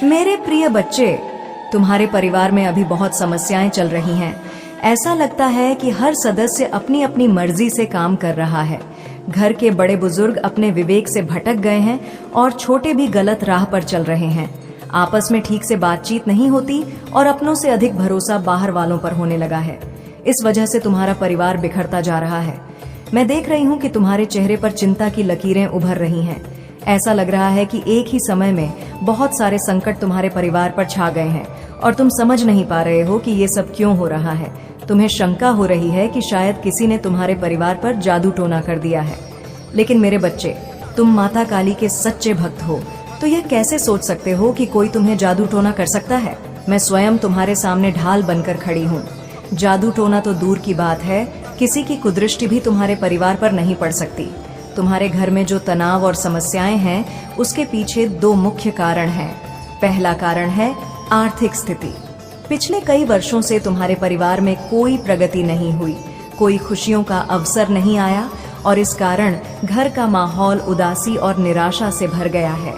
मेरे प्रिय बच्चे, तुम्हारे परिवार में अभी बहुत समस्याएं चल रही हैं। ऐसा लगता है कि हर सदस्य अपनी अपनी मर्जी से काम कर रहा है। घर के बड़े बुजुर्ग अपने विवेक से भटक गए हैं और छोटे भी गलत राह पर चल रहे हैं। आपस में ठीक से बातचीत नहीं होती और अपनों से अधिक भरोसा बाहर वालों पर होने लगा है। इस वजह से तुम्हारा परिवार बिखरता जा रहा है। मैं देख रही हूँ कि तुम्हारे चेहरे पर चिंता की लकीरें उभर रही हैं। ऐसा लग रहा है कि एक ही समय में बहुत सारे संकट तुम्हारे परिवार पर छा गए हैं और तुम समझ नहीं पा रहे हो कि ये सब क्यों हो रहा है। तुम्हें शंका हो रही है कि शायद किसी ने तुम्हारे परिवार पर जादू टोना कर दिया है। लेकिन मेरे बच्चे, तुम माता काली के सच्चे भक्त हो, तो यह कैसे सोच सकते हो कि कोई तुम्हें जादू टोना कर सकता है। मैं स्वयं तुम्हारे सामने ढाल बनकर खड़ी हूँ। जादू टोना तो दूर की बात है, किसी की कुदृष्टि भी तुम्हारे परिवार पर नहीं पड़ सकती। तुम्हारे घर में जो तनाव और समस्याएं हैं, उसके पीछे दो मुख्य कारण हैं। पहला कारण है आर्थिक स्थिति। पिछले कई वर्षों से तुम्हारे परिवार में कोई प्रगति नहीं हुई, कोई खुशियों का अवसर नहीं आया और इस कारण घर का माहौल उदासी और निराशा से भर गया है।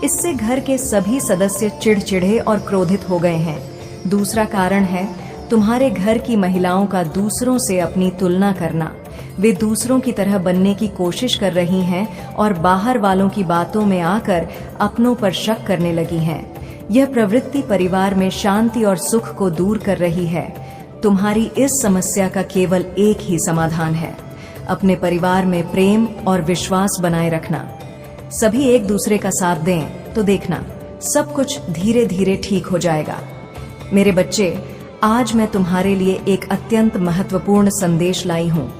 इससे घर के सभी सदस्य चिड़चिड़े और क्रोधित हो गए हैं। दूसरा कारण है तुम्हारे घर की महिलाओं का दूसरों से अपनी तुलना करना। वे दूसरों की तरह बनने की कोशिश कर रही हैं और बाहर वालों की बातों में आकर अपनों पर शक करने लगी हैं। यह प्रवृत्ति परिवार में शांति और सुख को दूर कर रही है। तुम्हारी इस समस्या का केवल एक ही समाधान है, अपने परिवार में प्रेम और विश्वास बनाए रखना। सभी एक दूसरे का साथ दें तो देखना सब कुछ धीरे धीरे ठीक हो जाएगा। मेरे बच्चे, आज मैं तुम्हारे लिए एक अत्यंत महत्वपूर्ण संदेश लाई हूँ।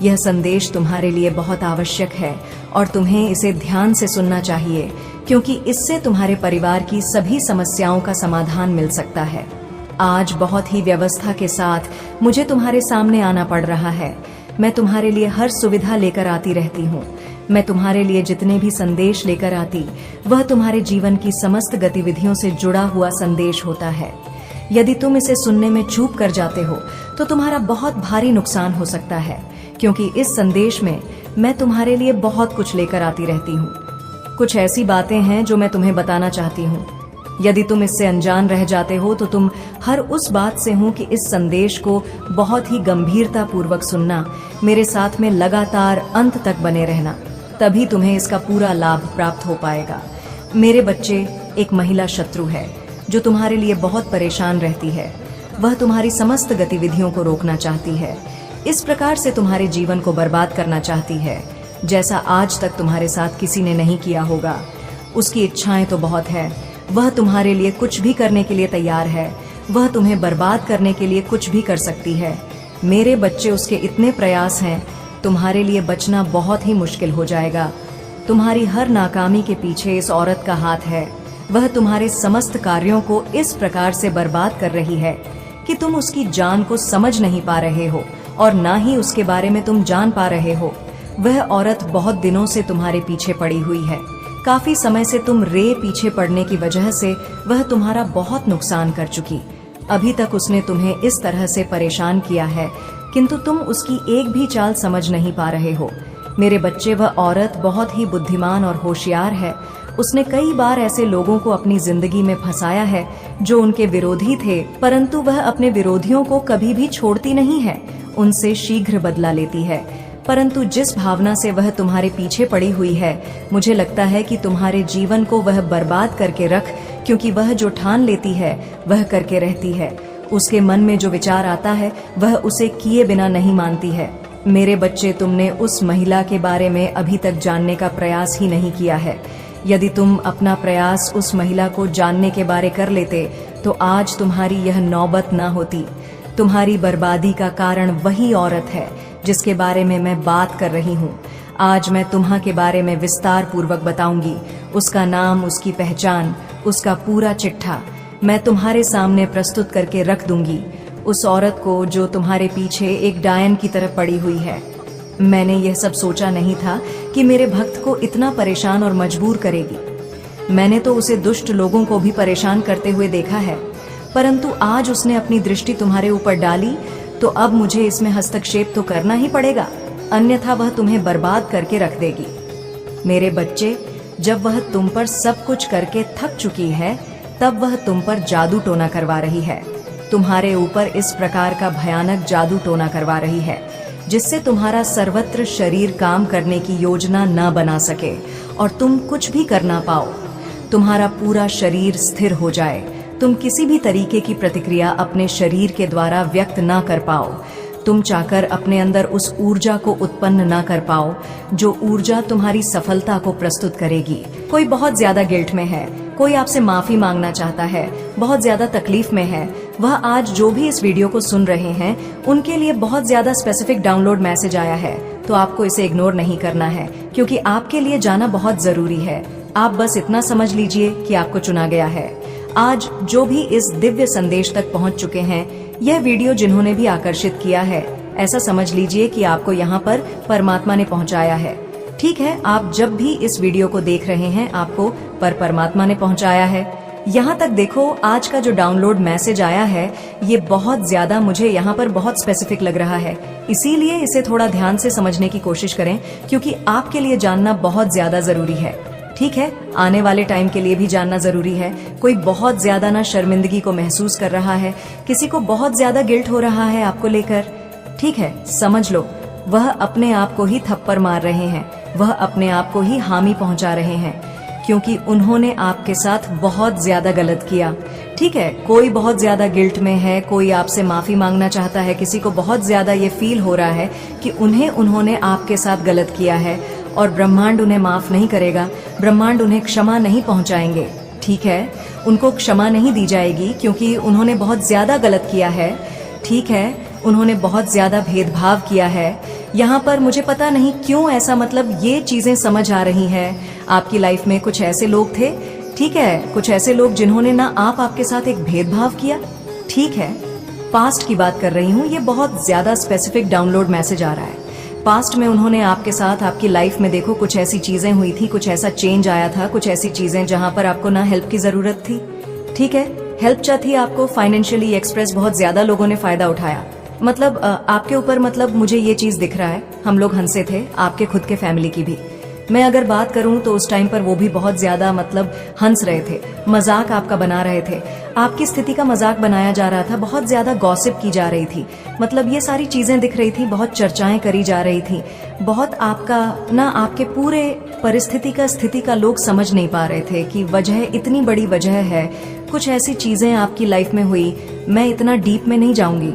यह संदेश तुम्हारे लिए बहुत आवश्यक है और तुम्हें इसे ध्यान से सुनना चाहिए, क्योंकि इससे तुम्हारे परिवार की सभी समस्याओं का समाधान मिल सकता है। आज बहुत ही व्यवस्था के साथ मुझे तुम्हारे सामने आना पड़ रहा है। मैं तुम्हारे लिए हर सुविधा लेकर आती रहती हूँ। मैं तुम्हारे लिए जितने भी संदेश लेकर आती, वह तुम्हारे जीवन की समस्त गतिविधियों से जुड़ा हुआ संदेश होता है। यदि तुम इसे सुनने में चूक कर जाते हो तो तुम्हारा बहुत भारी नुकसान हो सकता है, क्योंकि इस संदेश में मैं तुम्हारे लिए बहुत कुछ लेकर आती रहती हूँ। कुछ ऐसी बातें हैं जो मैं तुम्हें बताना चाहती हूँ। यदि तुम इससे अनजान रह जाते हो तो तुम हर उस बात से हो कि इस संदेश को बहुत ही गंभीरता पूर्वक सुनना, मेरे साथ में लगातार अंत तक बने रहना, तभी तुम्हें इसका पूरा लाभ प्राप्त हो पाएगा। मेरे बच्चे, एक महिला शत्रु है जो तुम्हारे लिए बहुत परेशान रहती है। वह तुम्हारी समस्त गतिविधियों को रोकना चाहती है, इस प्रकार से तुम्हारे जीवन को बर्बाद करना चाहती है, जैसा आज तक तुम्हारे साथ किसी ने नहीं किया होगा। उसकी इच्छाएं तो बहुत है, वह तुम्हारे लिए कुछ भी करने के लिए तैयार है। वह तुम्हें बर्बाद करने के लिए कुछ भी कर सकती है। मेरे बच्चे, उसके इतने प्रयास हैं, तुम्हारे लिए बचना बहुत ही मुश्किल हो जाएगा। तुम्हारी हर नाकामी के पीछे इस औरत का हाथ है। वह तुम्हारे समस्त कार्यों को इस प्रकार से बर्बाद कर रही है कि तुम उसकी जान को समझ नहीं पा रहे हो और ना ही उसके बारे में तुम जान पा रहे हो। वह औरत बहुत दिनों से तुम्हारे पीछे पड़ी हुई है। काफी समय से तुम पीछे पड़ने की वजह से वह तुम्हारा बहुत नुकसान कर चुकी। अभी तक उसने तुम्हें इस तरह से परेशान किया है, किंतु तुम उसकी एक भी चाल समझ नहीं पा रहे हो। मेरे बच्चे, वह औरत बहुत ही बुद्धिमान और होशियार है। उसने कई बार ऐसे लोगों को अपनी जिंदगी में फंसाया है जो उनके विरोधी थे, परंतु वह अपने विरोधियों को कभी भी छोड़ती नहीं है, उनसे शीघ्र बदला लेती है। परंतु जिस भावना से वह तुम्हारे पीछे पड़ी हुई है, मुझे लगता है कि तुम्हारे जीवन को वह बर्बाद करके रख, क्योंकि वह जो ठान लेती है वह करके रहती है। उसके मन में जो विचार आता है वह उसे किए बिना नहीं मानती है। मेरे बच्चे, तुमने उस महिला के बारे में अभी तक जानने का प्रयास ही नहीं किया है। यदि तुम अपना प्रयास उस महिला को जानने के बारे कर लेते तो आज तुम्हारी यह नौबत न होती। तुम्हारी बर्बादी का कारण वही औरत है जिसके बारे में मैं बात कर रही हूँ। आज मैं तुम्हां के बारे में विस्तार पूर्वक बताऊंगी। उसका नाम, उसकी पहचान, उसका पूरा चिट्ठा मैं तुम्हारे सामने प्रस्तुत करके रख दूंगी। उस औरत को जो तुम्हारे पीछे एक डायन की तरह पड़ी हुई है। मैंने यह सब सोचा नहीं था कि मेरे भक्त को इतना परेशान और मजबूर करेगी। मैंने तो उसे दुष्ट लोगों को भी परेशान करते हुए देखा है, परंतु आज उसने अपनी दृष्टि तुम्हारे ऊपर डाली, तो अब मुझे इसमें हस्तक्षेप तो करना ही पड़ेगा, अन्यथा वह तुम्हें बर्बाद करके रख देगी। मेरे बच्चे, जब वह तुम पर सब कुछ करके थक चुकी है, तब वह तुम पर जादू टोना करवा रही है। तुम्हारे ऊपर इस प्रकार का भयानक जादू टोना करवा रही है जिससे तुम्हारा सर्वत्र शरीर काम करने की योजना न बना सके और तुम कुछ भी कर ना पाओ। तुम्हारा पूरा शरीर स्थिर हो जाए, तुम किसी भी तरीके की प्रतिक्रिया अपने शरीर के द्वारा व्यक्त ना कर पाओ, तुम चाहकर अपने अंदर उस ऊर्जा को उत्पन्न ना कर पाओ जो ऊर्जा तुम्हारी सफलता को प्रस्तुत करेगी। कोई बहुत ज्यादा गिल्ट में है, कोई आपसे माफी मांगना चाहता है, बहुत ज्यादा तकलीफ में है, वह आज जो भी इस वीडियो को सुन रहे हैं उनके लिए बहुत ज्यादा स्पेसिफिक डाउनलोड मैसेज आया है, तो आपको इसे इग्नोर नहीं करना है क्योंकि आपके लिए जाना बहुत जरूरी है। आप बस इतना समझ लीजिए कि आपको चुना गया है। आज जो भी इस दिव्य संदेश तक पहुंच चुके हैं, यह वीडियो जिन्होंने भी आकर्षित किया है, ऐसा समझ लीजिए कि आपको यहाँ पर परमात्मा ने पहुँचाया है। ठीक है, आप जब भी इस वीडियो को देख रहे हैं आपको परमात्मा ने पहुँचाया है। यहाँ तक देखो, आज का जो डाउनलोड मैसेज आया है ये बहुत ज्यादा मुझे यहाँ पर बहुत स्पेसिफिक लग रहा है, इसीलिए इसे थोड़ा ध्यान से समझने की कोशिश करें क्योंकि आपके लिए जानना बहुत ज्यादा जरूरी है। ठीक है, आने वाले टाइम के लिए भी जानना जरूरी है। कोई बहुत ज्यादा ना शर्मिंदगी को महसूस कर रहा है, किसी को बहुत ज्यादा गिल्ट हो रहा है आपको लेकर, ठीक है, समझ लो वह अपने आप को ही थप्पड़ मार रहे हैं, वह अपने आप को ही हामी पहुंचा रहे हैं क्योंकि उन्होंने आपके साथ बहुत ज्यादा गलत किया। ठीक है, कोई बहुत ज्यादा गिल्ट में है, कोई आपसे माफी मांगना चाहता है, किसी को बहुत ज्यादा ये फील हो रहा है कि उन्होंने आपके साथ गलत किया है और ब्रह्मांड उन्हें माफ नहीं करेगा, ब्रह्मांड उन्हें क्षमा नहीं पहुंचाएंगे। ठीक है, उनको क्षमा नहीं दी जाएगी क्योंकि उन्होंने बहुत ज्यादा गलत किया है। ठीक है, उन्होंने बहुत ज्यादा भेदभाव किया है। यहाँ पर मुझे पता नहीं क्यों ऐसा मतलब ये चीजें समझ आ रही हैं। आपकी लाइफ में कुछ ऐसे लोग थे, ठीक है, कुछ ऐसे लोग जिन्होंने ना आपके साथ एक भेदभाव किया। ठीक है, पास्ट की बात कर रही हूँ, ये बहुत ज्यादा स्पेसिफिक डाउनलोड मैसेज आ रहा है। पास्ट में उन्होंने आपके साथ आपकी लाइफ में देखो कुछ ऐसी चीजें हुई थी, कुछ ऐसा चेंज आया था, कुछ ऐसी चीजें जहां पर आपको ना हेल्प की जरूरत थी। ठीक है, हेल्प चाहिए आपको, फाइनेंशियली एक्सप्रेस बहुत ज्यादा लोगों ने फायदा उठाया। मतलब आपके ऊपर, मतलब मुझे ये चीज दिख रहा है, हम लोग हंसे थे, आपके खुद के फैमिली की भी मैं अगर बात करूं तो उस टाइम पर वो भी बहुत ज्यादा मतलब हंस रहे थे, मजाक आपका बना रहे थे, आपकी स्थिति का मजाक बनाया जा रहा था, बहुत ज्यादा गॉसिप की जा रही थी, मतलब ये सारी चीजें दिख रही थी, बहुत चर्चाएं करी जा रही थी, बहुत आपका ना आपके पूरे परिस्थिति का स्थिति का लोग समझ नहीं पा रहे थे कि वजह इतनी बड़ी वजह है। कुछ ऐसी चीजें आपकी लाइफ में हुई, मैं इतना डीप में नहीं जाऊंगी,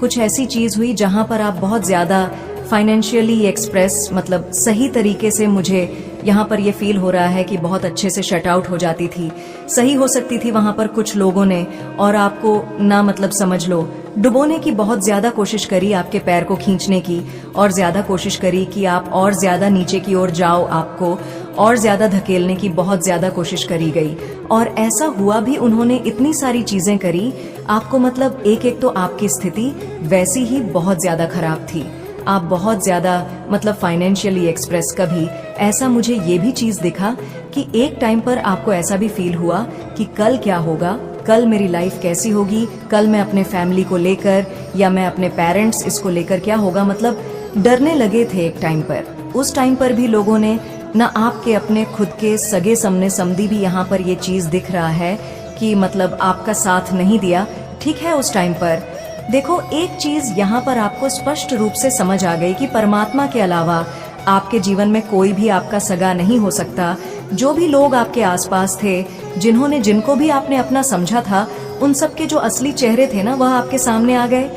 कुछ ऐसी चीज हुई जहां पर आप बहुत ज्यादा फाइनेंशियली एक्सप्रेस, मतलब सही तरीके से मुझे यहाँ पर ये फील हो रहा है कि बहुत अच्छे से शट आउट हो जाती थी, सही हो सकती थी वहां पर कुछ लोगों ने, और आपको ना मतलब समझ लो डुबोने की बहुत ज्यादा कोशिश करी, आपके पैर को खींचने की और ज्यादा कोशिश करी कि आप और ज्यादा नीचे की ओर जाओ, आपको और ज्यादा धकेलने की बहुत ज्यादा कोशिश करी गई और ऐसा हुआ भी। उन्होंने इतनी सारी चीजें करी आपको, मतलब एक तो आपकी स्थिति वैसी ही बहुत ज्यादा खराब थी, आप बहुत ज्यादा मतलब फाइनेंशियली एक्सप्रेस। कभी ऐसा मुझे ये भी चीज दिखा कि एक टाइम पर आपको ऐसा भी फील हुआ कि कल क्या होगा, कल मेरी लाइफ कैसी होगी, कल मैं अपने फैमिली को लेकर या मैं अपने पेरेंट्स इसको लेकर क्या होगा, मतलब डरने लगे थे एक टाइम पर। उस टाइम पर भी लोगों ने ना आपके अपने खुद के सगे समने समधी भी यहाँ पर ये चीज दिख रहा है कि मतलब आपका साथ नहीं दिया। ठीक है, उस टाइम पर देखो एक चीज यहाँ पर आपको स्पष्ट रूप से समझ आ गई कि परमात्मा के अलावा आपके जीवन में कोई भी आपका सगा नहीं हो सकता। जो भी लोग आपके आसपास थे, जिनको भी आपने अपना समझा था, उन सब के जो असली चेहरे थे ना वह आपके सामने आ गए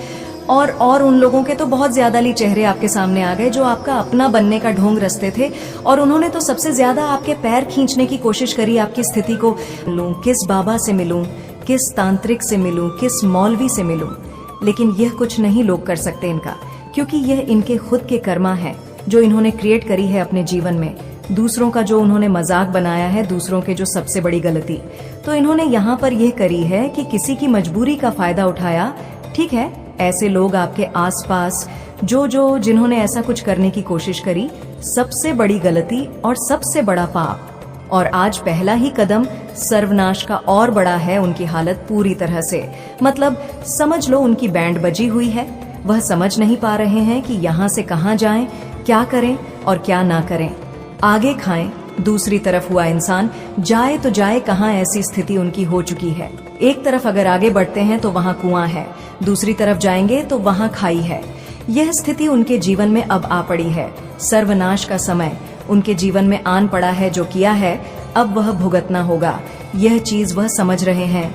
और उन लोगों के तो बहुत ज्यादा ही चेहरे आपके सामने आ गए जो आपका अपना बनने का ढोंग रचते थे और उन्होंने तो सबसे ज्यादा आपके पैर खींचने की कोशिश करी आपकी स्थिति को। लूं किस बाबा से मिलूं, किस तांत्रिक से मिलूं, किस मौलवी से मिलूं, लेकिन यह कुछ नहीं लोग कर सकते इनका, क्योंकि यह इनके खुद के कर्मा है जो इन्होंने क्रिएट करी है अपने जीवन में। दूसरों का जो उन्होंने मजाक बनाया है, दूसरों के जो सबसे बड़ी गलती, तो इन्होंने यहाँ पर यह करी है कि किसी की मजबूरी का फायदा उठाया। ठीक है, ऐसे लोग आपके आसपास जिन्होंने ऐसा कुछ करने की कोशिश करी, सबसे बड़ी गलती और सबसे बड़ा पाप, और आज पहला ही कदम सर्वनाश का और बड़ा है उनकी हालत पूरी तरह से। मतलब समझ लो उनकी बैंड बजी हुई है, वह समझ नहीं पा रहे हैं कि यहाँ से कहाँ जाएं, क्या करें और क्या ना करें, आगे खाएं दूसरी तरफ हुआ इंसान जाए तो जाए कहाँ, ऐसी स्थिति उनकी हो चुकी है। एक तरफ अगर आगे बढ़ते हैं तो वहाँ कुआं है, दूसरी तरफ जाएंगे तो वहाँ खाई है। यह स्थिति उनके जीवन में अब आ पड़ी है। सर्वनाश का समय उनके जीवन में आन पड़ा है। जो किया है अब वह भुगतना होगा। यह चीज वह समझ रहे हैं।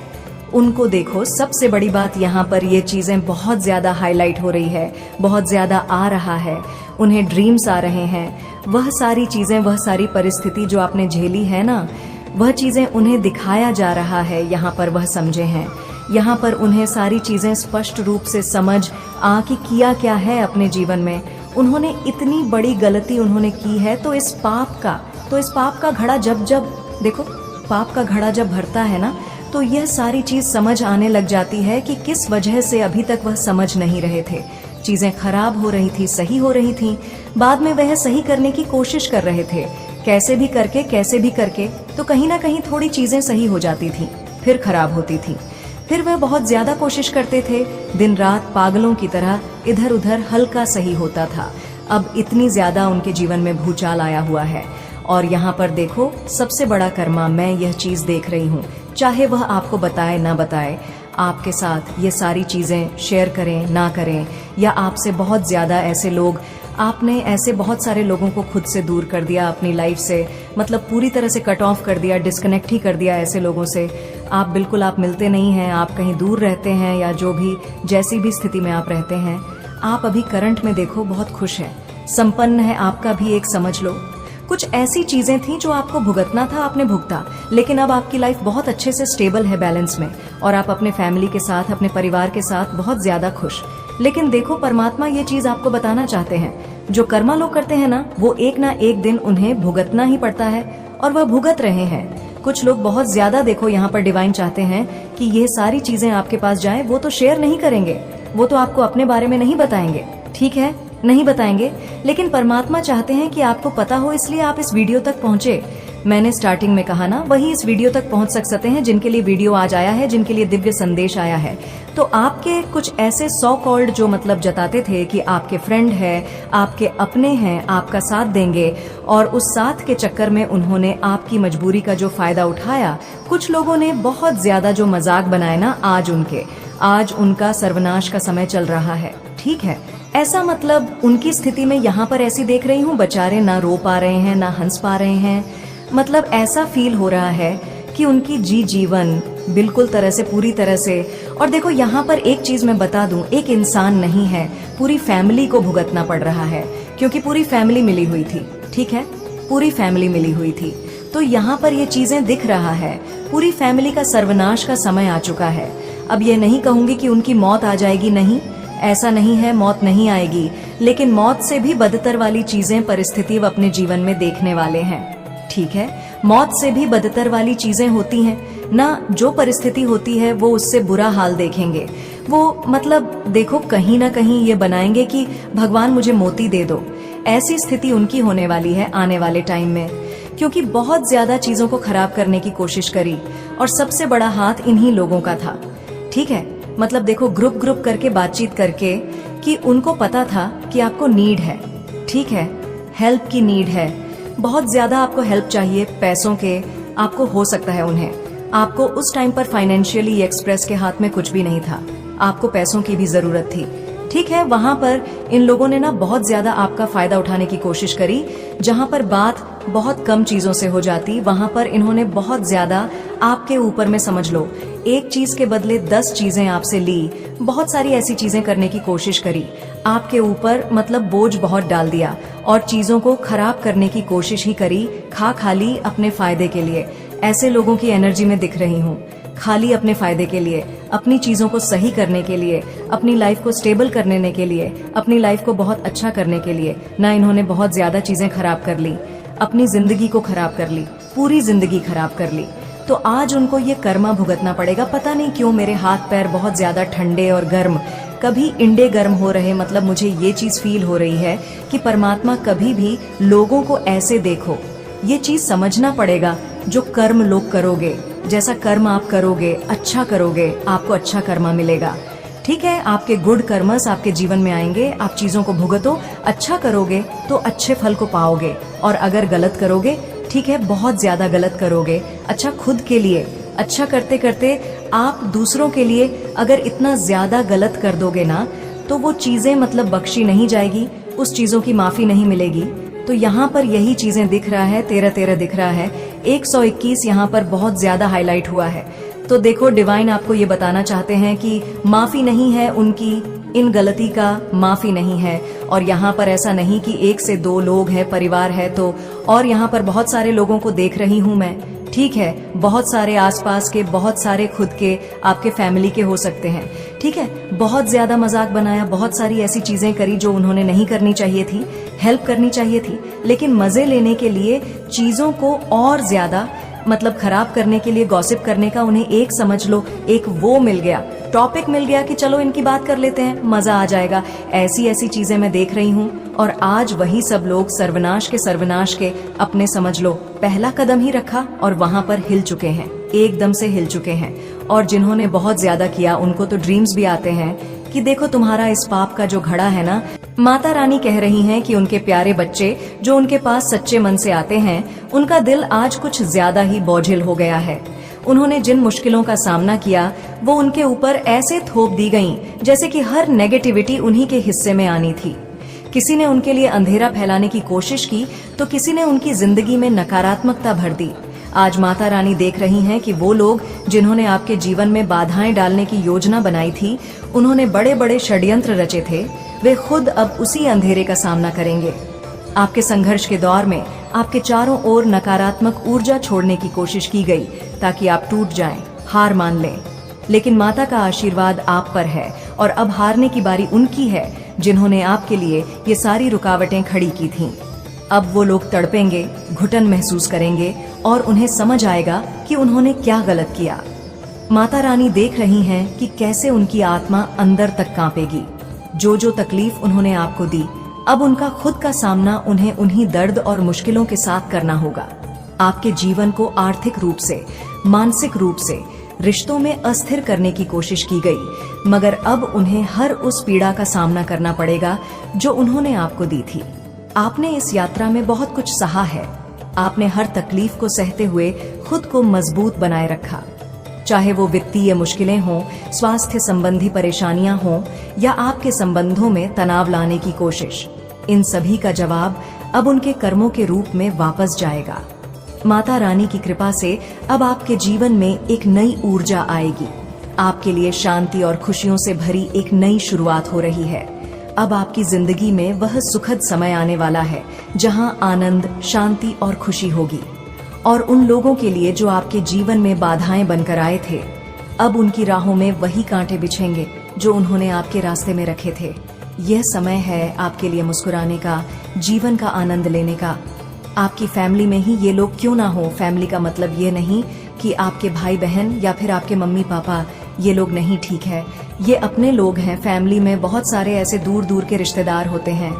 उनको देखो, सबसे बड़ी बात यहाँ पर ये चीजें बहुत ज्यादा हाईलाइट हो रही है, बहुत ज्यादा आ रहा है। उन्हें ड्रीम्स आ रहे हैं। वह सारी चीजें, वह सारी परिस्थिति जो आपने झेली है ना, वह चीजें उन्हें दिखाया जा रहा है। यहाँ पर वह समझे हैं। यहाँ पर उन्हें सारी चीजें स्पष्ट रूप से समझ आ कि किया क्या है अपने जीवन में। उन्होंने इतनी बड़ी गलती उन्होंने की है, तो इस पाप का घड़ा जब देखो, पाप का घड़ा जब भरता है ना, तो यह सारी चीज समझ आने लग जाती है कि किस वजह से अभी तक वह समझ नहीं रहे थे। चीजें खराब हो रही थी, सही हो रही थी, बाद में वह सही करने की कोशिश कर रहे थे। कैसे भी करके तो कहीं ना कहीं थोड़ी चीजें सही हो जाती थी, फिर खराब होती थी। फिर वह बहुत ज्यादा कोशिश करते थे, दिन रात पागलों की तरह इधर उधर, हल्का सही होता था। अब इतनी ज्यादा उनके जीवन में भूचाल आया हुआ है। और यहाँ पर देखो, सबसे बड़ा कर्मा, मैं यह चीज देख रही हूँ, चाहे वह आपको बताए ना बताए, आपके साथ ये सारी चीजें शेयर करें ना करें, या आपसे बहुत ज्यादा ऐसे लोग, आपने ऐसे बहुत सारे लोगों को खुद से दूर कर दिया अपनी लाइफ से, मतलब पूरी तरह से कट ऑफ कर दिया, डिस्कनेक्ट ही कर दिया ऐसे लोगों से। आप मिलते नहीं हैं, आप कहीं दूर रहते हैं, या जो भी जैसी भी स्थिति में आप रहते हैं, आप अभी करंट में देखो बहुत खुश हैं, संपन्न है आपका भी एक, समझ लो। कुछ ऐसी चीजें थी जो आपको भुगतना था, आपने भुगता, लेकिन अब आपकी लाइफ बहुत अच्छे से स्टेबल है, बैलेंस में, और आप अपने फैमिली के साथ, अपने परिवार के साथ बहुत ज्यादा खुश। लेकिन देखो, परमात्मा ये चीज आपको बताना चाहते हैं, जो कर्मा लोग करते हैं ना, वो एक ना एक दिन उन्हें भुगतना ही पड़ता है, और वह भुगत रहे हैं। कुछ लोग बहुत ज्यादा, देखो यहाँ पर डिवाइन चाहते हैं कि ये सारी चीजें आपके पास जाएं, वो तो शेयर नहीं करेंगे, वो तो आपको अपने बारे में नहीं बताएंगे, ठीक है, नहीं बताएंगे, लेकिन परमात्मा चाहते हैं कि आपको पता हो, इसलिए आप इस वीडियो तक पहुंचे। मैंने स्टार्टिंग में कहा ना, वही इस वीडियो तक पहुंच सकते हैं जिनके लिए वीडियो आज आया है, जिनके लिए दिव्य संदेश आया है। तो आपके कुछ ऐसे सो कॉल्ड जो मतलब जताते थे कि आपके फ्रेंड है, आपके अपने हैं, आपका साथ देंगे, और उस साथ के चक्कर में उन्होंने आपकी मजबूरी का जो फायदा उठाया, कुछ लोगों ने बहुत ज्यादा जो मजाक बनाए ना, आज उनका सर्वनाश का समय चल रहा है, ठीक है। ऐसा मतलब उनकी स्थिति में यहाँ पर ऐसी देख रही हूँ, बेचारे ना रो पा रहे हैं, ना हंस पा रहे हैं, मतलब ऐसा फील हो रहा है कि उनकी जीवन बिल्कुल तरह से, पूरी तरह से। और देखो, यहाँ पर एक चीज मैं बता दूं, एक इंसान नहीं है, पूरी फैमिली को भुगतना पड़ रहा है, क्योंकि पूरी फैमिली मिली हुई थी, ठीक है, पूरी फैमिली मिली हुई थी। तो यहाँ पर ये चीजें दिख रहा है, पूरी फैमिली का सर्वनाश का समय आ चुका है। अब ये नहीं कहूंगी कि उनकी मौत आ जाएगी, नहीं, ऐसा नहीं है, मौत नहीं आएगी, लेकिन मौत से भी बदतर वाली चीजें, परिस्थिति वो अपने जीवन में देखने वाले हैं, ठीक है। मौत से भी बदतर वाली चीजें होती हैं ना, जो परिस्थिति होती है वो उससे बुरा हाल देखेंगे। वो मतलब देखो, कहीं ना कहीं ये बनाएंगे कि भगवान मुझे मोती दे दो। ऐसी स्थिति उनकी होने वाली है आने वाले टाइम में, क्योंकि बहुत ज्यादा चीजों को खराब करने की कोशिश करी, और सबसे बड़ा हाथ इन्हीं लोगों का था, ठीक है। मतलब देखो, ग्रुप करके बातचीत करके, कि उनको पता था कि आपको नीड है, ठीक है, हेल्प की नीड है, बहुत ज्यादा आपको हेल्प चाहिए, पैसों के आपको हो सकता है उन्हें, आपको उस टाइम पर फाइनेंशियली एक्सप्रेस के हाथ में कुछ भी नहीं था, आपको पैसों की भी जरूरत थी, ठीक है। वहां पर इन लोगों ने ना बहुत ज्यादा आपका फायदा उठाने की कोशिश करी। जहां पर बात बहुत कम चीजों से हो जाती, वहां पर इन्होंने बहुत ज्यादा आपके ऊपर में, समझ लो, एक चीज के बदले 10 चीजें आपसे ली, बहुत सारी ऐसी चीजें करने की कोशिश करी, आपके ऊपर मतलब बोझ बहुत डाल दिया, और चीजों को खराब करने की कोशिश ही करी, खाली अपने फायदे के लिए। ऐसे लोगों की एनर्जी में दिख रही हूँ, खाली अपने फायदे के लिए, अपनी चीजों को सही करने के लिए, अपनी लाइफ को स्टेबल करने के लिए, अपनी लाइफ को बहुत अच्छा करने के लिए ना, इन्होंने बहुत ज्यादा चीजें खराब कर ली, अपनी जिंदगी को खराब कर ली, पूरी जिंदगी खराब कर ली। तो आज उनको ये कर्मा भुगतना पड़ेगा। पता नहीं क्यों मेरे हाथ पैर बहुत ज्यादा ठंडे और गर्म, कभी इंडे गर्म हो रहे, मतलब मुझे ये चीज फील हो रही है कि परमात्मा कभी भी लोगों को ऐसे देखो, ये चीज समझना पड़ेगा, जो कर्म लोग करोगे, जैसा कर्म आप करोगे, अच्छा करोगे, आपको अच्छा कर्मा मिलेगा, ठीक है। आपके गुड कर्मस आपके जीवन में आएंगे, आप चीजों को भुगतो, अच्छा करोगे तो अच्छे फल को पाओगे, और अगर गलत करोगे ठीक है, बहुत ज्यादा गलत करोगे। अच्छा खुद के लिए, अच्छा करते करते आप दूसरों के लिए अगर इतना ज्यादा गलत कर दोगे ना, तो वो चीजें मतलब बख्शी नहीं जाएगी, उस चीजों की माफी नहीं मिलेगी। तो यहाँ पर यही चीजें दिख रहा है, 13-13 दिख रहा है, 121 यहाँ पर बहुत ज्यादा हाईलाइट हुआ है। तो देखो, डिवाइन आपको ये बताना चाहते हैं कि माफी नहीं है उनकी, इन गलती का माफी नहीं है। और यहाँ पर ऐसा नहीं कि 1 से 2 लोग हैं, परिवार है तो, और यहाँ पर बहुत सारे लोगों को देख रही हूँ मैं, ठीक है, बहुत सारे आसपास के, बहुत सारे खुद के, आपके फैमिली के हो सकते हैं, ठीक है। बहुत ज्यादा मजाक बनाया, बहुत सारी ऐसी चीजें करी जो उन्होंने नहीं करनी चाहिए थी, हेल्प करनी चाहिए थी, लेकिन मजे लेने के लिए चीजों को और ज्यादा मतलब खराब करने के लिए गॉसिप करने का उन्हें एक समझ लो, एक वो मिल गया, टॉपिक मिल गया कि चलो इनकी बात कर लेते हैं, मजा आ जाएगा। ऐसी ऐसी चीजें मैं देख रही हूँ। और आज वही सब लोग सर्वनाश के अपने समझ लो पहला कदम ही रखा और वहां पर हिल चुके हैं, एकदम से हिल चुके हैं। और जिन्होंने बहुत ज्यादा किया उनको तो ड्रीम्स भी आते हैं कि देखो तुम्हारा इस पाप का जो घड़ा है ना, माता रानी कह रही हैं कि उनके प्यारे बच्चे जो उनके पास सच्चे मन से आते हैं, उनका दिल आज कुछ ज्यादा ही बोझिल हो गया है। उन्होंने जिन मुश्किलों का सामना किया वो उनके ऊपर ऐसे थोप दी गईं जैसे कि हर नेगेटिविटी उन्हीं के हिस्से में आनी थी। किसी ने उनके लिए अंधेरा फैलाने की कोशिश की तो किसी ने उनकी जिंदगी में नकारात्मकता भर दी। आज माता रानी देख रही हैं कि वो लोग जिन्होंने आपके जीवन में बाधाएं डालने की योजना बनाई थी, उन्होंने बड़े बड़े षड्यंत्र रचे थे, वे खुद अब उसी अंधेरे का सामना करेंगे। आपके संघर्ष के दौर में आपके चारों ओर नकारात्मक ऊर्जा छोड़ने की कोशिश की गई ताकि आप टूट जाएं, हार मान लें। लेकिन माता का आशीर्वाद आप पर है और अब हारने की बारी उनकी है जिन्होंने आपके लिए ये सारी रुकावटें खड़ी की थीं। अब वो लोग तड़पेंगे, घुटन महसूस करेंगे और उन्हें समझ आएगा कि उन्होंने क्या गलत किया। माता रानी देख रही हैं कि कैसे उनकी आत्मा अंदर तक कांपेगी। जो तकलीफ उन्होंने आपको दी, अब उनका खुद का सामना उन्हें उन्हीं दर्द और मुश्किलों के साथ करना होगा। आपके जीवन को आर्थिक रूप से, मानसिक रूप से, रिश्तों में अस्थिर करने की कोशिश की गई, मगर अब उन्हें हर उस पीड़ा का सामना करना पड़ेगा जो उन्होंने आपको दी थी। आपने इस यात्रा में बहुत कुछ सहा है। आपने हर तकलीफ को सहते हुए खुद को मजबूत बनाए रखा, चाहे वो वित्तीय मुश्किलें हों, स्वास्थ्य संबंधी परेशानियां हों या आपके संबंधों में तनाव लाने की कोशिश। इन सभी का जवाब अब उनके कर्मों के रूप में वापस जाएगा। माता रानी की कृपा से अब आपके जीवन में एक नई ऊर्जा आएगी। आपके लिए शांति और खुशियों से भरी एक नई शुरुआत हो रही है। अब आपकी जिंदगी में वह सुखद समय आने वाला है जहां आनंद, शांति और खुशी होगी। और उन लोगों के लिए जो आपके जीवन में बाधाएं बनकर आए थे, अब उनकी राहों में वही कांटे बिछेंगे जो उन्होंने आपके रास्ते में रखे थे। यह समय है आपके लिए मुस्कुराने का, जीवन का आनंद लेने का। आपकी फैमिली में ही ये लोग क्यों ना हो, फैमिली का मतलब ये नहीं कि आपके भाई बहन या फिर आपके मम्मी पापा, ये लोग नहीं, ठीक है, ये अपने लोग हैं। फैमिली में बहुत सारे ऐसे दूर दूर के रिश्तेदार होते हैं,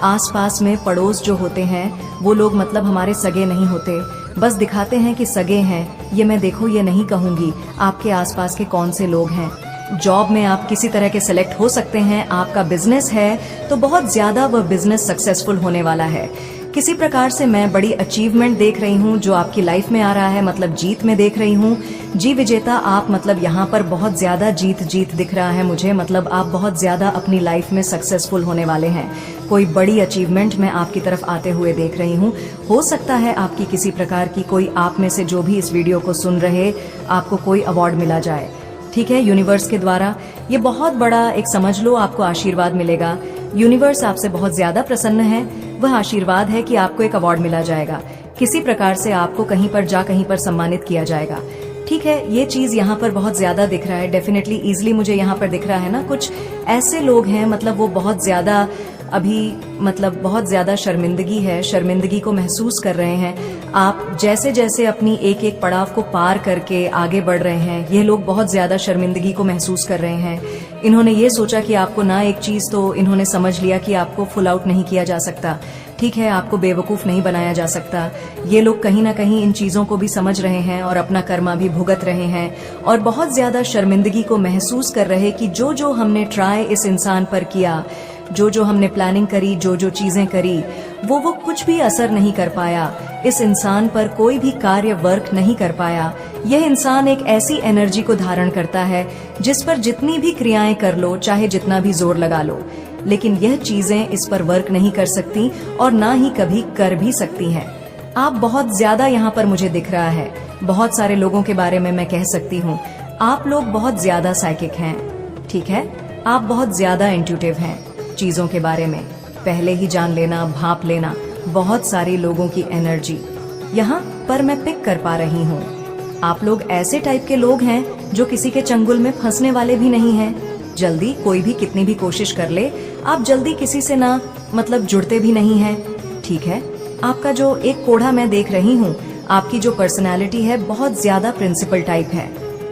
आसपास में पड़ोस जो होते हैं, वो लोग मतलब हमारे सगे नहीं होते, बस दिखाते हैं कि सगे हैं। ये मैं देखो ये नहीं कहूंगी आपके आसपास के कौन से लोग हैं। जॉब में आप किसी तरह के सिलेक्ट हो सकते हैं, आपका बिजनेस है तो बहुत ज्यादा वह बिजनेस सक्सेसफुल होने वाला है। किसी प्रकार से मैं बड़ी अचीवमेंट देख रही हूँ जो आपकी लाइफ में आ रहा है, मतलब जीत में देख रही हूँ। जी विजेता आप, मतलब यहाँ पर बहुत ज्यादा जीत दिख रहा है मुझे, मतलब आप बहुत ज्यादा अपनी लाइफ में सक्सेसफुल होने वाले हैं। कोई बड़ी अचीवमेंट मैं आपकी तरफ आते हुए देख रही हूँ। हो सकता है आपकी किसी प्रकार की, कोई आप में से जो भी इस वीडियो को सुन रहे, आपको कोई अवार्ड मिला जाए, ठीक है, यूनिवर्स के द्वारा। ये बहुत बड़ा एक समझ लो आपको आशीर्वाद मिलेगा। यूनिवर्स आपसे बहुत ज्यादा प्रसन्न है। वह आशीर्वाद है कि आपको एक अवार्ड मिला जाएगा, किसी प्रकार से आपको कहीं पर सम्मानित किया जाएगा, ठीक है। ये चीज यहाँ पर बहुत ज्यादा दिख रहा है, डेफिनेटली इजिली मुझे यहाँ पर दिख रहा है ना। कुछ ऐसे लोग हैं, मतलब वो बहुत ज्यादा अभी, मतलब बहुत ज्यादा शर्मिंदगी को महसूस कर रहे हैं। आप जैसे जैसे अपनी एक एक पड़ाव को पार करके आगे बढ़ रहे हैं, ये लोग बहुत ज्यादा शर्मिंदगी को महसूस कर रहे हैं। इन्होंने ये सोचा कि आपको ना, एक चीज तो इन्होंने समझ लिया कि आपको फुल आउट नहीं किया जा सकता, ठीक है, आपको बेवकूफ नहीं बनाया जा सकता। ये लोग कहीं ना कहीं इन चीजों को भी समझ रहे हैं और अपना कर्मा भी भुगत रहे हैं और बहुत ज्यादा शर्मिंदगी को महसूस कर रहे कि जो हमने ट्राई इस इंसान पर किया, जो हमने प्लानिंग करी, जो चीजें करी, वो कुछ भी असर नहीं कर पाया। इस इंसान पर कोई भी कार्य वर्क नहीं कर पाया। यह इंसान एक ऐसी एनर्जी को धारण करता है जिस पर जितनी भी क्रियाएं कर लो, चाहे जितना भी जोर लगा लो, लेकिन यह चीजें इस पर वर्क नहीं कर सकती और ना ही कभी कर भी सकती हैं। आप बहुत ज्यादा यहाँ पर मुझे दिख रहा है। बहुत सारे लोगों के बारे में मैं कह सकती हूँ, आप लोग बहुत ज्यादा साइकिक हैं, ठीक है। आप बहुत ज्यादा इंट्यूटिव हैं चीजों के बारे में, पहले ही जान लेना, भांप लेना, बहुत सारे लोगों की एनर्जी यहाँ पर मैं पिक कर पा रही हूँ। आप लोग ऐसे टाइप के लोग हैं जो किसी के चंगुल में फंसने वाले भी नहीं हैं। जल्दी कोई भी कितनी भी कोशिश कर ले, आप जल्दी किसी से ना मतलब जुड़ते भी नहीं हैं, ठीक है। आपका जो एक कोढ़ा मैं देख रही हूँ, आपकी जो पर्सनैलिटी है बहुत ज्यादा प्रिंसिपल टाइप है,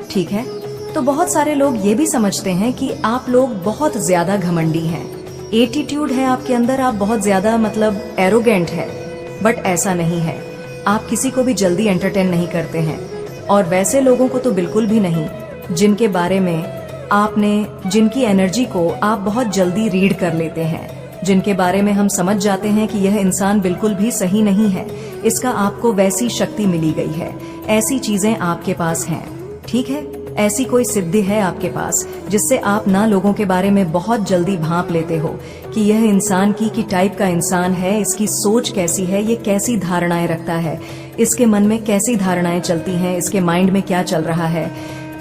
ठीक है। तो बहुत सारे लोग ये भी समझते हैं कि आप लोग बहुत ज्यादा घमंडी हैं, एटीट्यूड है आपके अंदर, आप बहुत ज्यादा मतलब एरोगेंट है, बट ऐसा नहीं है। आप किसी को भी जल्दी एंटरटेन नहीं करते हैं, और वैसे लोगों को तो बिल्कुल भी नहीं जिनके बारे में जिनकी एनर्जी को आप बहुत जल्दी रीड कर लेते हैं, जिनके बारे में हम समझ जाते हैं कि यह इंसान बिल्कुल भी सही नहीं है, इसका आपको वैसी शक्ति मिली गई है, ऐसी चीजें आपके पास हैं, ठीक है। ऐसी कोई सिद्धि है आपके पास जिससे आप ना लोगों के बारे में बहुत जल्दी भांप लेते हो कि यह इंसान की टाइप का इंसान है, इसकी सोच कैसी है, ये कैसी धारणाएं रखता है, इसके मन में कैसी धारणाएं चलती हैं, इसके माइंड में क्या चल रहा है।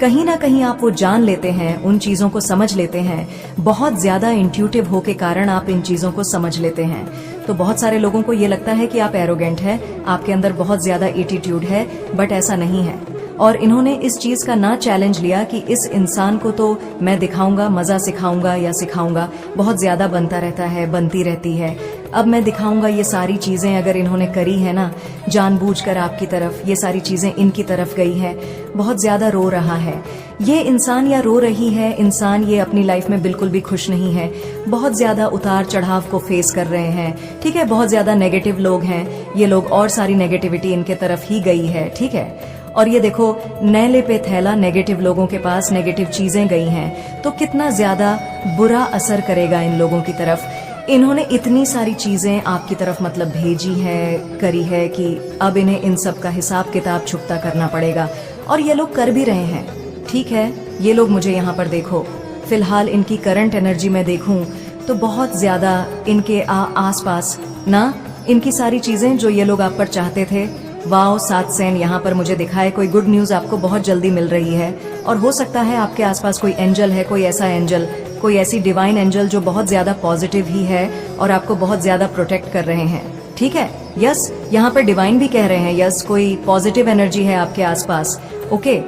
कहीं ना कहीं आप वो जान लेते हैं, उन चीजों को समझ लेते हैं। बहुत ज्यादा इंट्यूटिव हो के कारण आप इन चीजों को समझ लेते हैं। तो बहुत सारे लोगों को ये लगता है कि आप एरोगेंट हैं, आपके अंदर बहुत ज्यादा एटीट्यूड है, बट ऐसा नहीं है। और इन्होंने इस चीज का ना चैलेंज लिया कि इस इंसान को तो मैं दिखाऊंगा, मजा सिखाऊंगा या सिखाऊंगा, बहुत ज्यादा बनता रहता है, बनती रहती है, अब मैं दिखाऊंगा। ये सारी चीजें अगर इन्होंने करी है ना, जानबूझकर आपकी तरफ ये सारी चीजें इनकी तरफ गई है, बहुत ज्यादा रो रहा है ये इंसान या रो रही है इंसान, ये अपनी लाइफ में बिल्कुल भी खुश नहीं है, बहुत ज्यादा उतार चढ़ाव को फेस कर रहे हैं, ठीक है। बहुत ज्यादा नेगेटिव लोग हैं ये लोग, और सारी नेगेटिविटी इनके तरफ ही गई है, ठीक है। और ये देखो, नैले पे थैला नेगेटिव लोगों के पास नेगेटिव चीजें गई हैं, तो कितना ज्यादा बुरा असर करेगा इन लोगों की तरफ। इन्होंने इतनी सारी चीजें आपकी तरफ मतलब भेजी है, करी है कि अब इन्हें इन सब का हिसाब किताब चुकता करना पड़ेगा, और ये लोग कर भी रहे हैं, ठीक है। ये लोग मुझे यहाँ पर देखो, फिलहाल इनकी करंट एनर्जी में देखूं तो बहुत ज्यादा इनके आसपास ना इनकी सारी चीजें जो ये लोग आप पर चाहते थे, वाओ 7 सेन यहाँ पर मुझे दिखाए। कोई गुड न्यूज आपको बहुत जल्दी मिल रही है, और हो सकता है आपके आसपास कोई एंजल है, कोई ऐसा एंजल, कोई ऐसी डिवाइन एंजल जो बहुत ज्यादा पॉजिटिव ही है और आपको बहुत ज्यादा प्रोटेक्ट कर रहे हैं, ठीक है। यस, यहाँ पर डिवाइन भी कह रहे हैं, यस कोई पॉजिटिव एनर्जी है आपके आसपास, ओके।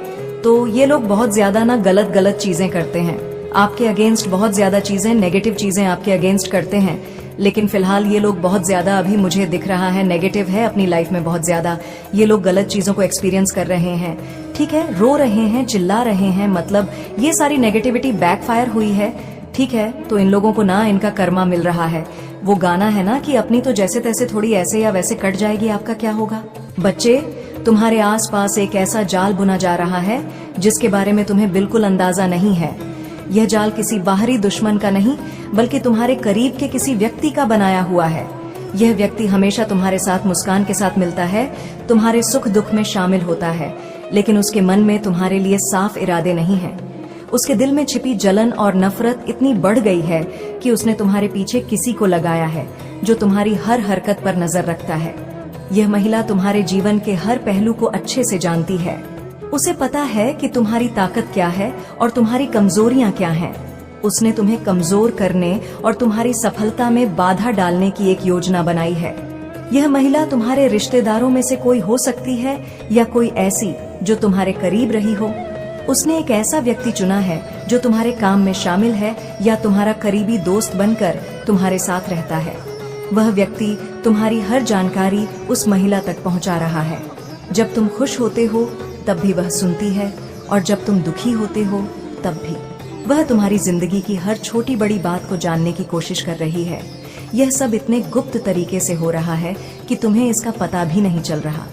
तो ये लोग बहुत ज्यादा ना गलत चीजें करते हैं आपके अगेंस्ट, बहुत ज्यादा चीजें नेगेटिव चीजें आपके अगेंस्ट करते हैं, लेकिन फिलहाल ये लोग बहुत ज्यादा अभी मुझे दिख रहा है नेगेटिव है अपनी लाइफ में, बहुत ज्यादा ये लोग गलत चीजों को एक्सपीरियंस कर रहे हैं, ठीक है। रो रहे हैं, चिल्ला रहे हैं, मतलब ये सारी नेगेटिविटी बैकफायर हुई है, ठीक है। तो इन लोगों को ना इनका कर्मा मिल रहा है। वो गाना है ना कि अपनी तो जैसे तैसे थोड़ी ऐसे या वैसे कट जाएगी, आपका क्या होगा। बच्चे, तुम्हारे आसपास एक ऐसा जाल बुना जा रहा है जिसके बारे में तुम्हें बिल्कुल अंदाजा नहीं है। यह जाल किसी बाहरी दुश्मन का नहीं, बल्कि तुम्हारे करीब के किसी व्यक्ति का बनाया हुआ है। यह व्यक्ति हमेशा तुम्हारे साथ मुस्कान के साथ मिलता है, तुम्हारे सुख दुख में शामिल होता है, लेकिन उसके मन में तुम्हारे लिए साफ इरादे नहीं है। उसके दिल में छिपी जलन और नफरत इतनी बढ़ गई है कि उसने तुम्हारे पीछे किसी को लगाया है जो तुम्हारी हर हरकत पर नजर रखता है। यह महिला तुम्हारे जीवन के हर पहलू को अच्छे से जानती है। उसे पता है कि तुम्हारी ताकत क्या है और तुम्हारी कमजोरियां क्या हैं। उसने तुम्हें कमजोर करने और तुम्हारी सफलता में बाधा डालने की एक योजना बनाई है। यह महिला तुम्हारे रिश्तेदारों में से कोई हो सकती है या कोई ऐसी जो तुम्हारे करीब रही हो। उसने एक ऐसा व्यक्ति चुना है जो तुम्हारे काम में शामिल है या तुम्हारा करीबी दोस्त बनकर तुम्हारे साथ रहता है। वह व्यक्ति तुम्हारी हर जानकारी उस महिला तक पहुंचा रहा है। जब तुम खुश होते हो तब भी वह सुनती है, और जब तुम दुखी होते हो तब भी वह तुम्हारी जिंदगी की हर छोटी बड़ी बात को जानने की कोशिश कर रही है। यह सब इतने गुप्त तरीके से हो रहा है कि तुम्हें इसका पता भी नहीं चल रहा।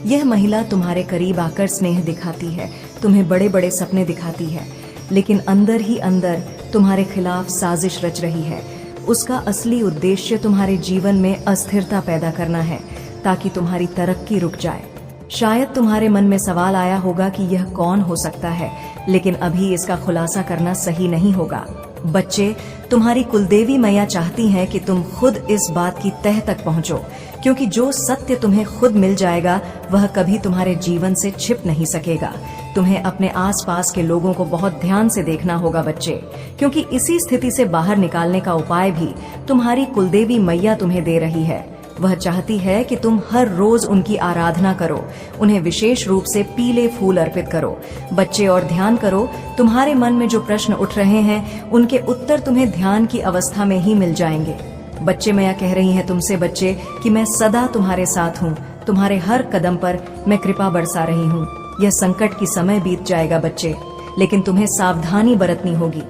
यह महिला तुम्हारे करीब आकर स्नेह दिखाती है, तुम्हें बड़े बड़े सपने दिखाती है, लेकिन अंदर ही अंदर तुम्हारे खिलाफ साजिश रच रही है। उसका असली उद्देश्य तुम्हारे जीवन में अस्थिरता पैदा करना है, ताकि तुम्हारी तरक्की रुक जाए। शायद तुम्हारे मन में सवाल आया होगा कि यह कौन हो सकता है, लेकिन अभी इसका खुलासा करना सही नहीं होगा। बच्चे, तुम्हारी कुलदेवी मैया चाहती हैं कि तुम खुद इस बात की तह तक पहुंचो, क्योंकि जो सत्य तुम्हें खुद मिल जाएगा वह कभी तुम्हारे जीवन से छिप नहीं सकेगा। तुम्हें अपने आसपास के लोगों को बहुत ध्यान से देखना होगा बच्चे, क्योंकि इसी स्थिति से बाहर निकालने का उपाय भी तुम्हारी कुलदेवी मैया तुम्हें दे रही है। वह चाहती है कि तुम हर रोज उनकी आराधना करो, उन्हें विशेष रूप से पीले फूल अर्पित करो। बच्चे, और ध्यान करो, तुम्हारे मन में जो प्रश्न उठ रहे हैं उनके उत्तर तुम्हें ध्यान की अवस्था में ही मिल जाएंगे। बच्चे, मैया कह रही हैं तुमसे बच्चे कि मैं सदा तुम्हारे साथ हूँ, तुम्हारे हर कदम पर मैं कृपा बरसा रही हूँ। यह संकट की समय बीत जाएगा बच्चे, लेकिन तुम्हें सावधानी बरतनी होगी।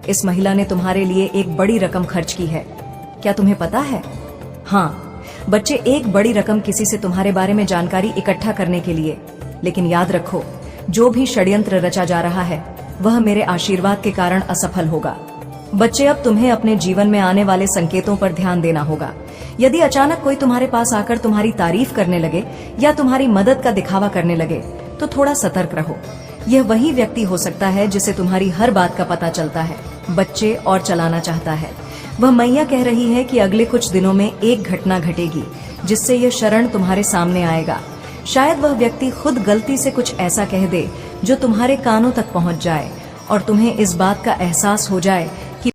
इस महिला ने तुम्हारे लिए एक बड़ी रकम खर्च की है, क्या तुम्हें पता है? हाँ बच्चे, एक बड़ी रकम किसी से तुम्हारे बारे में जानकारी इकट्ठा करने के लिए। लेकिन याद रखो, जो भी षड्यंत्र रचा जा रहा है वह मेरे आशीर्वाद के कारण असफल होगा। बच्चे, अब तुम्हें अपने जीवन में आने वाले संकेतों पर ध्यान देना होगा। यदि अचानक कोई तुम्हारे पास आकर तुम्हारी तारीफ करने लगे या तुम्हारी मदद का दिखावा करने लगे तो थोड़ा सतर्क रहो। यह वही व्यक्ति हो सकता है जिसे तुम्हारी हर बात का पता चलता है बच्चे और चलाना चाहता है। वह मैया कह रही है कि अगले कुछ दिनों में एक घटना घटेगी जिससे यह शरण तुम्हारे सामने आएगा। शायद वह व्यक्ति खुद गलती से कुछ ऐसा कह दे जो तुम्हारे कानों तक पहुंच जाए और तुम्हें इस बात का एहसास हो जाए